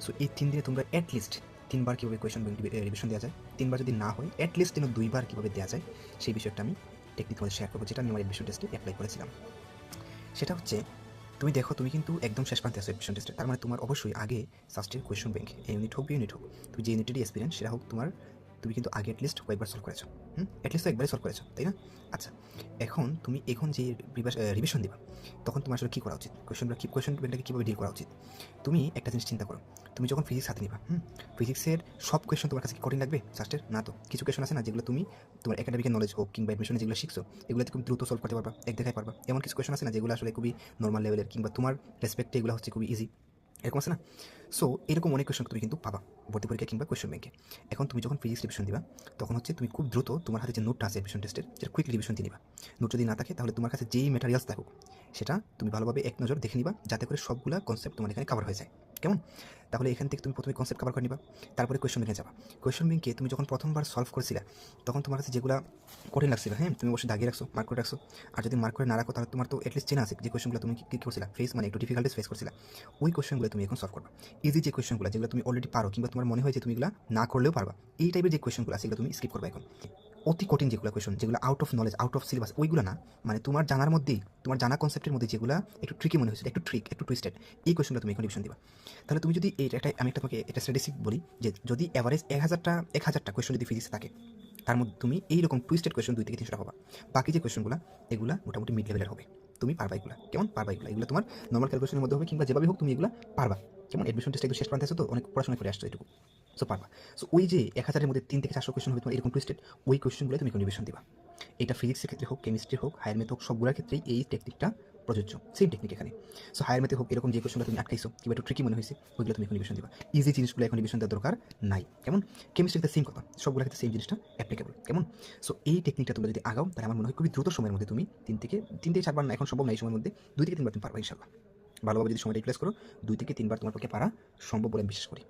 So এই 3 দিনে তোমরা অ্যাটলিস্ট 3 বার কীভাবে কোয়েশ্চন ব্যাংক রিভিশন দেওয়া যায়, 3 বার যদি না হয় অ্যাটলিস্ট 2 বার কীভাবে দেওয়া যায় সেই বিষয়টা আমি টেকনিক তোমাদের শেয়ার করবো, যেটা আমি আমার এডমিশন টেস্টে অ্যাপ্লাই করেছিলাম। সেটা হচ্ছে, তুমি দেখো তুমি কিন্তু একদম শেষ প্রান্তে আসো এডমিশন টেস্টে, তার মানে তোমার অবশ্যই আগে সাস্টের কোয়েশ্চন ব্যাংক ইউনিট হোক ইউনিট হোক, তুমি যে ইউনিটেরই এক্সপিরিয়েন্স সেটা হোক তোমার, তুমি কিন্তু আগে অ্যাটলিস্ট কয়েকবার সলভ করেছো, অ্যাটলিস্ট তো একবারই সলভ করেছো, তাই না? আচ্ছা, এখন যে রিভিশন দিবা, তখন তোমার আসলে কী করা উচিত, কোয়েশ্চন ব্যাংকটাকে কীভাবে ডিল করা উচিত? তুমি একটা জিনিস চিন্তা করো, তুমি যখন ফিজিক্স হাতে নিবা, ফিজিক্সের সব কোয়েশ্চন তোমার কাছে কি কঠিন লাগবে সাস্টের? না তো, কিছু কোয়েশ্চন আছে না যেগুলো তুমি তোমার একাডেমিকের নলেজ হোক কিংবা অ্যাডমিশনে যেগুলো শিখছো এগুলো তুমি দ্রুত সলভ করতে পারবা, এক দেখায় পারবা। এমন কিছু কোয়েশ্চন আছে না যেগুলো আসলে খুবই নর্মাল লেভেলের কিংবা তোমার রেসপেক্টে এগুলো হচ্ছে খুবই ইজি, এরকম আছে না? সো এরকম অনেক কোয়েশ্চন তুমি কিন্তু পাবা ভর্তি পরীক্ষা কিংবা কোয়েশ্চন ব্যাংকে। এখন তুমি যখন ফিজিক্স রিভিশন দিবা, তখন হচ্ছে তুমি খুব দ্রুত তোমার হাতে যে নোটটা আছে রিভিশন টেস্টের, সেটা কুইক রিভিশন দিয়ে নিবা। নোট যদি না থাকে তাহলে তোমার কাছে যেই ম্যাটেরিয়ালস থাকুক সেটা তুমি ভালোভাবে এক নজর দেখে নিবা, যাতে করে সবগুলা কনসেপ্ট তোমার এখানে কভার হয়ে যায়। কেমন? তাহলে এখান থেকে তুমি প্রথমে কনসেপ্ট কভার করে নিবা, তারপরে কোয়েশ্চন ব্যাংকে যাবা। কোয়েশ্চন ব্যাংকে তুমি যখন প্রথমবার সলভ করেছিলে তখন তোমার কাছে যেগুলো কঠিন লাগছিল, তুমি অবশ্যই দাগিয়ে রাখছো, মার্ক করে রাখছো। আর যদি মার্ক করে না রাখো তাহলে তোমার তো এটলিস্ট চেনা আছে যে কোয়েশ্চনগুলো তুমি কী করছিলা, ফেস মানে একটু ডিফিকাল্টিস ফেস করছিলা, ওই কোয়েশ্চনগুলো তুমি এখন সলভ করবা। ইজি যে কোয়েশ্চনগুলো যেগুলো তুমি অলরেডি পারো কিংবা তোমার মনে হয় যে তুমি এগুলো না করলেও পারবা, এই টাইপের যে কোয়েশ্চনগুলো আছে সেগুলো তুমি স্কিপ করবা এখন। অতি কঠিন যেগুলো কোয়েশ্চন, যেগুলো out of knowledge, out of syllabus, ওইগুলো না, মানে তোমার জানার মধ্যেই, তোমার জানা কনসেপ্টের মধ্যে যেগুলো একটু ট্রিকি মনে হয়েছিল, একটু ট্রিক, একটু টুইস্টেড, এই কোয়েশ্চনগুলো তুমি এখন রিভিশন দিবা। তাহলে তুমি যদি আমি তোমাকে এটা স্ট্যাটিস্টিক বলি যে যদি অ্যাভারেজ 1000টা কোয়েশ্চন যদি ফিজিক্সে থাকে, তার মধ্যে তুমি এইরকম টুইস্টেড কোয়েশ্চন 2 থেকে 300টা পাবা। বাকি যে কোয়েশ্চনগুলো এগুলো মোটামুটি মিড লেভেলের হবে, তুমি পারবা এগুলো। কেমন পারবা এগুলো তোমার নর্মাল ক্যালকুলেশনের মধ্যে হবে কিংবা যেভাবে হোক তুমি এগুলো পারবা। কেমন? অ্যাডমিশন টেস্টে একটু শেষ প্রান্তে আসো তো, অনেক পড়াশোনা করে আসছো এটুকু, সো পারবা। সো ওই যে 1000-এর মধ্যে 3 থেকে 400 কোয়েশ্চন হবে তোমার এরকম টুইস্টেড, ওই কোয়েশ্চনগুলো তুমি রিভিশন দিবা। এটা ফিজিক্সের ক্ষেত্রে হোক, কেমিস্ট্রি হোক, হায়ার ম্যাথ হোক, সবগুলোর ক্ষেত্রেই এই টেকনিকটা প্রযোজ্য, সেম টেকনিক এখানে। সো হায়ার ম্যাথে হোক এরকম যে কোয়েশ্চনগুলো তুমি আটকাইছো কিংবা একটু ট্রিকি মনে হয়েছে ওইগুলো তুমি এখন রিভিশন দিবা। ইজি জিনিসগুলো এখন রিভিশন দেওয়ার দরকার নাই। কেমন? কেমিস্ট্রিতে সেম কথা, সবগুলো ক্ষেত্রে সেম জিনিসটা অ্যাপ্লিকেবল। কেমন? সো এই টেকনিকটা তোমরা যদি আগাও তাহলে আমার মনে হয় খুবই দ্রুত সময়ের মধ্যে তুমি 3 থেকে 4 বার না, এখন সম্ভব না এই সময়ের মধ্যে, 2 থেকে 3 বার তুমি পারবা ইনশাল্লাহ। ভালোভাবে যদি সময়টা ইউটিলাইজ করো, 2 থেকে 3 বার তোমার পক্ষে পারা সম্ভব বলে আমি বিশ্বাস করি।